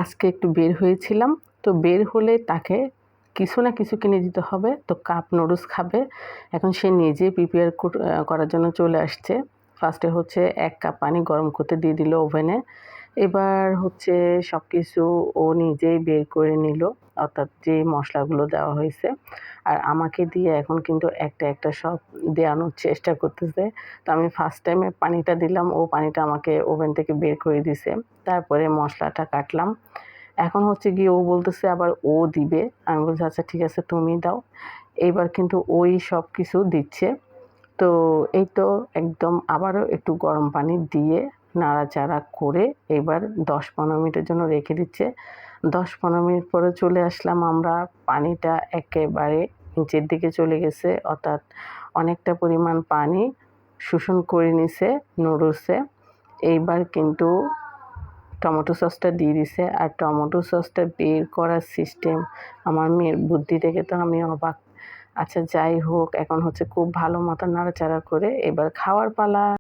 আজকে একটু বের হয়েছিলাম, তো বের হলে তাকে কিছু না কিছু কিনে দিতে হবে। তো কাপ নুডলস খাবে। এখন সে নিজেই প্রিপেয়ার করার জন্য চলে আসছে। ফার্স্টে হচ্ছে ১ কাপ পানি গরম করতে দিয়ে দিল ওভেনে। এবার হচ্ছে সবকিছু ও নিজেই বের করে নিল, অর্থাৎ যে মসলাগুলো দেওয়া হয়েছে। আর আমাকে দিয়ে এখন কিন্তু একটা সব দেওয়ানোর চেষ্টা করতেছে। তো আমি ফার্স্ট টাইমে পানিটা দিলাম, ও পানিটা আমাকে ওভেন থেকে বের করে দিছে। তারপরে মশলাটা কাটলাম। এখন হচ্ছে গিয়ে ও বলতেছে আবার ও দিবে। আমি বলছি আচ্ছা ঠিক আছে তুমি দাও। এইবার কিন্তু ওই সবকিছু দিচ্ছে। তো এই তো একদম আবারও একটু গরম পানি দিয়ে নাড়াচাড়া করে এবার ১০-১৫ মিনিটের জন্য রেখে দিচ্ছে। ১০-১৫ মিনিট পরে চলে আসলাম আমরা। পানিটা একেবারে নিচের দিকে চলে গেছে, অর্থাৎ অনেকটা পরিমাণ পানি শোষণ করে নিছে নুডলসে। এইবার কিন্তু টমেটো সসটা দিয়ে দিছে। আর টমেটো সসটা বের করার সিস্টেম আমার মেয়ের বুদ্ধি দেখে তো আমি অবাক। আচ্ছা যাই হোক, এখন হচ্ছে খুব ভালো মতো নাড়াচাড়া করে এবার খাওয়ার পালা।